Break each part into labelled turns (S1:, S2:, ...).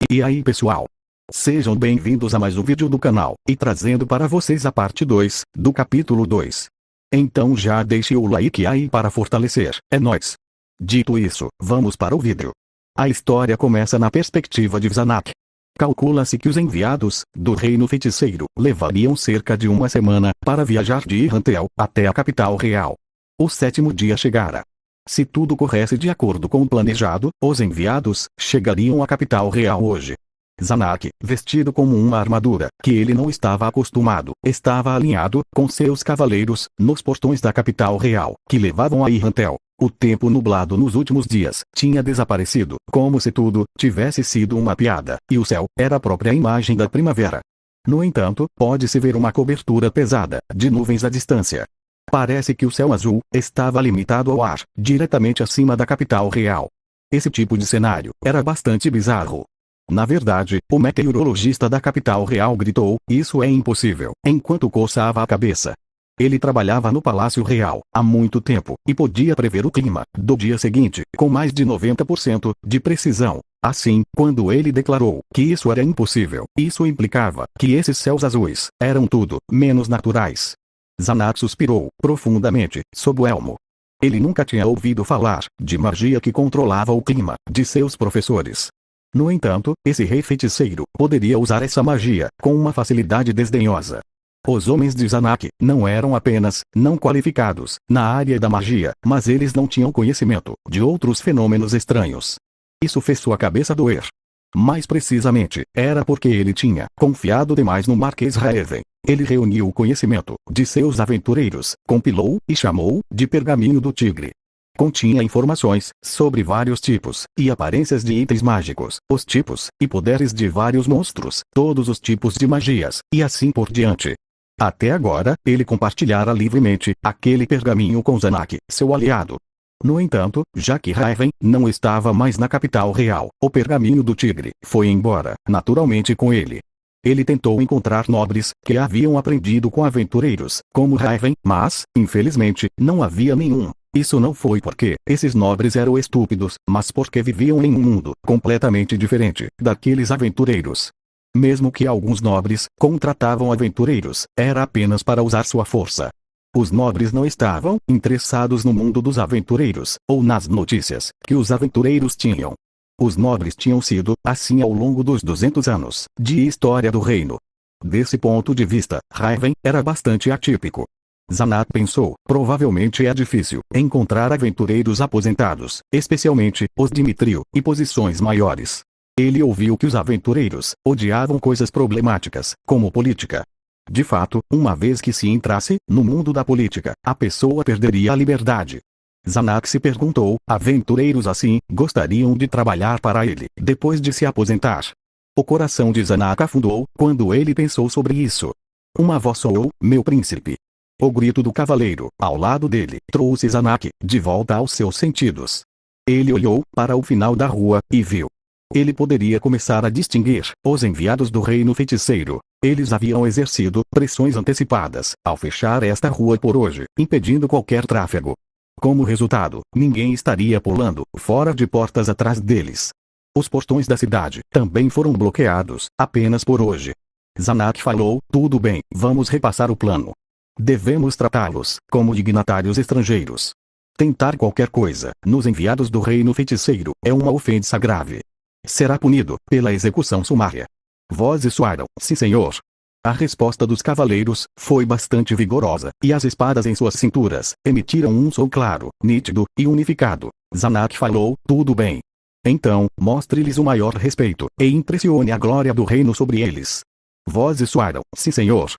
S1: E aí pessoal? Sejam bem-vindos a mais um vídeo do canal, e trazendo para vocês a parte 2, do capítulo 2. Então já deixe o like aí para fortalecer, é nóis! Dito isso, vamos para o vídeo. A história começa na perspectiva de Zanak. Calcula-se que os enviados, do reino feiticeiro, levariam cerca de uma semana, para viajar de Irrantel, até a capital real. O 7º dia chegara. Se tudo corresse de acordo com o planejado, os enviados chegariam à capital real hoje. Zanak, vestido como uma armadura que ele não estava acostumado, estava alinhado com seus cavaleiros nos portões da capital real, que levavam a Irrantel. O tempo nublado nos últimos dias tinha desaparecido, como se tudo tivesse sido uma piada, e o céu era a própria imagem da primavera. No entanto, pode-se ver uma cobertura pesada de nuvens à distância. Parece que o céu azul estava limitado ao ar, diretamente acima da capital real. Esse tipo de cenário era bastante bizarro. Na verdade, o meteorologista da capital real gritou: "Isso é impossível", enquanto coçava a cabeça. Ele trabalhava no Palácio Real há muito tempo, e podia prever o clima do dia seguinte com mais de 90% de precisão. Assim, quando ele declarou que isso era impossível, isso implicava que esses céus azuis eram tudo menos naturais. Zanak suspirou profundamente sob o elmo. Ele nunca tinha ouvido falar de magia que controlava o clima de seus professores. No entanto, esse rei feiticeiro poderia usar essa magia com uma facilidade desdenhosa. Os homens de Zanak não eram apenas não qualificados na área da magia, mas eles não tinham conhecimento de outros fenômenos estranhos. Isso fez sua cabeça doer. Mais precisamente, era porque ele tinha confiado demais no Marquês Raven. Ele reuniu o conhecimento de seus aventureiros, compilou e chamou de Pergaminho do Tigre. Continha informações sobre vários tipos e aparências de itens mágicos, os tipos e poderes de vários monstros, todos os tipos de magias, e assim por diante. Até agora, ele compartilhara livremente aquele pergaminho com Zanak, seu aliado. No entanto, já que Raven não estava mais na capital real, o Pergaminho do Tigre foi embora, naturalmente com ele. Ele tentou encontrar nobres que haviam aprendido com aventureiros, como Raven, mas, infelizmente, não havia nenhum. Isso não foi porque esses nobres eram estúpidos, mas porque viviam em um mundo completamente diferente daqueles aventureiros. Mesmo que alguns nobres contratavam aventureiros, era apenas para usar sua força. Os nobres não estavam interessados no mundo dos aventureiros, ou nas notícias que os aventureiros tinham. Os nobres tinham sido assim ao longo dos 200 anos de história do reino. Desse ponto de vista, Raven era bastante atípico. Zanak pensou: provavelmente é difícil encontrar aventureiros aposentados, especialmente os de Mithril e posições maiores. Ele ouviu que os aventureiros odiavam coisas problemáticas, como política. De fato, uma vez que se entrasse no mundo da política, a pessoa perderia a liberdade. Zanak se perguntou: aventureiros assim gostariam de trabalhar para ele depois de se aposentar? O coração de Zanak afundou quando ele pensou sobre isso. Uma voz soou: "Meu príncipe!" O grito do cavaleiro, ao lado dele, trouxe Zanak de volta aos seus sentidos. Ele olhou para o final da rua e viu. Ele poderia começar a distinguir os enviados do reino feiticeiro. Eles haviam exercido pressões antecipadas ao fechar esta rua por hoje, impedindo qualquer tráfego. Como resultado, ninguém estaria pulando fora de portas atrás deles. Os portões da cidade também foram bloqueados, apenas por hoje. Zanak falou: "Tudo bem, vamos repassar o plano. Devemos tratá-los como dignatários estrangeiros. Tentar qualquer coisa nos enviados do reino feiticeiro é uma ofensa grave. Será punido pela execução sumária." Vozes soaram: "Sim, senhor." A resposta dos cavaleiros foi bastante vigorosa, e as espadas em suas cinturas emitiram um som claro, nítido e unificado. Zanak falou: "Tudo bem. Então, mostre-lhes o maior respeito, e impressione a glória do reino sobre eles." Vozes soaram: "Sim, senhor."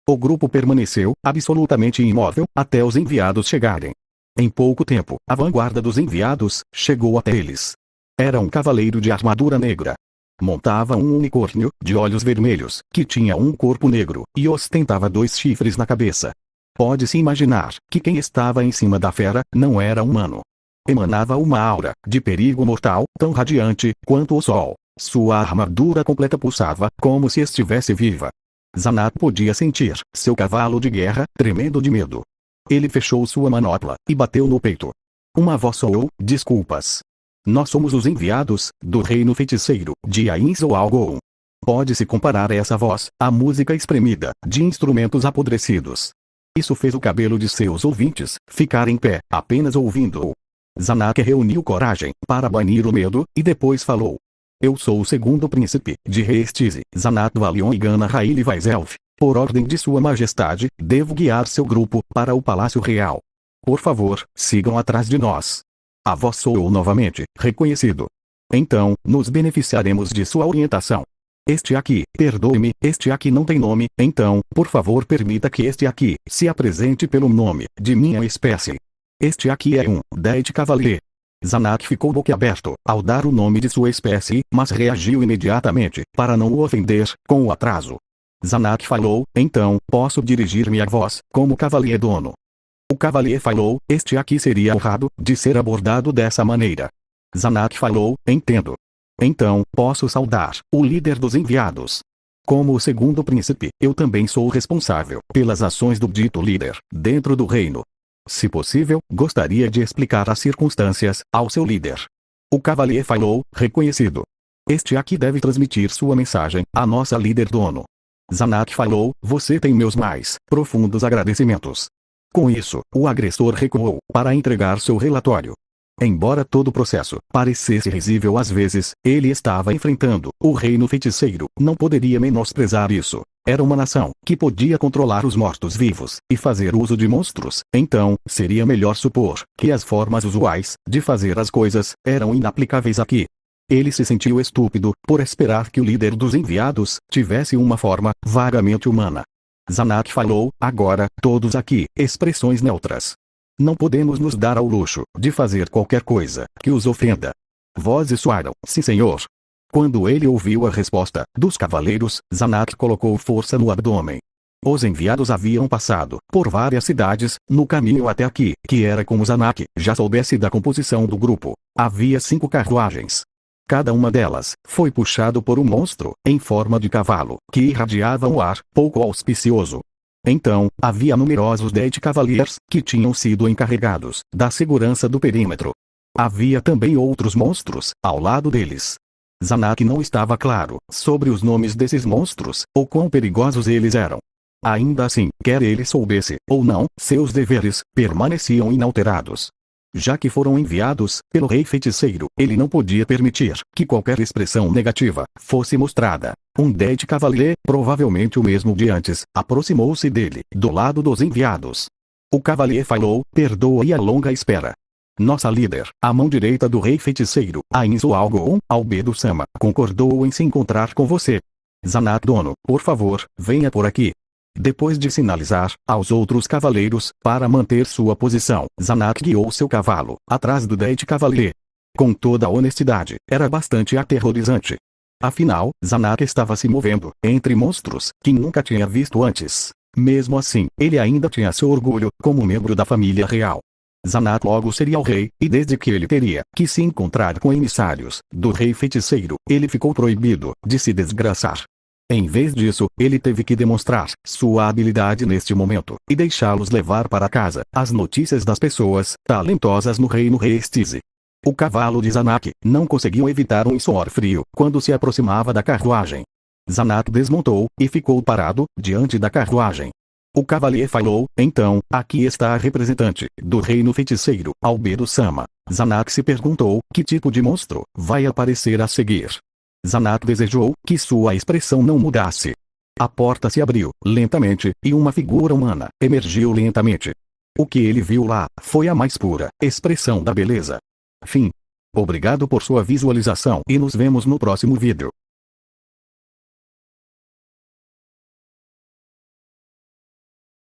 S1: O grupo permaneceu absolutamente imóvel até os enviados chegarem. Em pouco tempo, a vanguarda dos enviados chegou até eles. Era um cavaleiro de armadura negra. Montava um unicórnio de olhos vermelhos, que tinha um corpo negro, e ostentava 2 chifres na cabeça. Pode-se imaginar que quem estava em cima da fera não era humano. Emanava uma aura de perigo mortal, tão radiante quanto o sol. Sua armadura completa pulsava como se estivesse viva. Zanak podia sentir seu cavalo de guerra tremendo de medo. Ele fechou sua manopla e bateu no peito. Uma voz soou: "Desculpas." Nós somos os enviados do reino feiticeiro de Ainzo Algon. Pode-se comparar essa voz à música espremida de instrumentos apodrecidos. Isso fez o cabelo de seus ouvintes ficar em pé, apenas ouvindo-o. Zanak reuniu coragem para banir o medo, e depois falou. Eu sou o segundo príncipe de Reestize, Zanak Valion Igana Raili Vaizelf. Por ordem de sua majestade, devo guiar seu grupo para o Palácio Real. Por favor, sigam atrás de nós. A voz soou novamente, reconhecido. Então, nos beneficiaremos de sua orientação. Este aqui, perdoe-me, este aqui não tem nome, então, por favor permita que este aqui se apresente pelo nome de minha espécie. Este aqui é um Deity Cavalier. Zanak ficou boquiaberto ao dar o nome de sua espécie, mas reagiu imediatamente, para não o ofender, com o atraso. Zanak falou, então, posso dirigir-me a vós, como Cavalier Dono. O Cavalier falou, este aqui seria honrado de ser abordado dessa maneira. Zanak falou, entendo. Então, posso saudar o líder dos enviados. Como o segundo príncipe, eu também sou responsável pelas ações do dito líder, dentro do reino. Se possível, gostaria de explicar as circunstâncias ao seu líder. O Cavalier falou, reconhecido. Este aqui deve transmitir sua mensagem à nossa líder dono. Zanak falou, você tem meus mais profundos agradecimentos. Com isso, o agressor recuou para entregar seu relatório. Embora todo o processo parecesse risível às vezes, ele estava enfrentando o reino feiticeiro, não poderia menosprezar isso. Era uma nação que podia controlar os mortos-vivos e fazer uso de monstros, então, seria melhor supor que as formas usuais de fazer as coisas eram inaplicáveis aqui. Ele se sentiu estúpido por esperar que o líder dos enviados tivesse uma forma vagamente humana. Zanak falou, agora, todos aqui, expressões neutras. Não podemos nos dar ao luxo de fazer qualquer coisa que os ofenda. Vozes soaram, sim senhor. Quando ele ouviu a resposta dos cavaleiros, Zanak colocou força no abdômen. Os enviados haviam passado por várias cidades no caminho até aqui, que era como Zanak já soubesse da composição do grupo. Havia 5 carruagens. Cada uma delas foi puxado por um monstro em forma de cavalo, que irradiava um ar pouco auspicioso. Então, havia numerosos Deity Cavaliers que tinham sido encarregados da segurança do perímetro. Havia também outros monstros ao lado deles. Zanak não estava claro sobre os nomes desses monstros, ou quão perigosos eles eram. Ainda assim, quer ele soubesse ou não, seus deveres permaneciam inalterados. Já que foram enviados pelo rei feiticeiro, ele não podia permitir que qualquer expressão negativa fosse mostrada. Um Deity Cavalier, provavelmente o mesmo de antes, aproximou-se dele, do lado dos enviados. O Cavalier falou, perdoe a longa espera. Nossa líder, a mão direita do rei feiticeiro, Ainzo Algon, Albedo Sama, concordou em se encontrar com você. Zanak Dono, por favor, venha por aqui. Depois de sinalizar aos outros cavaleiros para manter sua posição, Zanak guiou seu cavalo atrás do Deity Cavalier. Com toda a honestidade, era bastante aterrorizante. Afinal, Zanak estava se movendo entre monstros que nunca tinha visto antes. Mesmo assim, ele ainda tinha seu orgulho como membro da família real. Zanak logo seria o rei, e desde que ele teria que se encontrar com emissários do rei feiticeiro, ele ficou proibido de se desgraçar. Em vez disso, ele teve que demonstrar sua habilidade neste momento, e deixá-los levar para casa as notícias das pessoas talentosas no reino Reestize. O cavalo de Zanak não conseguiu evitar um suor frio quando se aproximava da carruagem. Zanak desmontou, e ficou parado diante da carruagem. O cavalier falou, então, aqui está a representante do reino feiticeiro, Albedo Sama. Zanak se perguntou, que tipo de monstro vai aparecer a seguir? Zanak desejou que sua expressão não mudasse. A porta se abriu, lentamente, e uma figura humana emergiu lentamente. O que ele viu lá foi a mais pura expressão da beleza. Fim. Obrigado por sua visualização e nos vemos no próximo vídeo.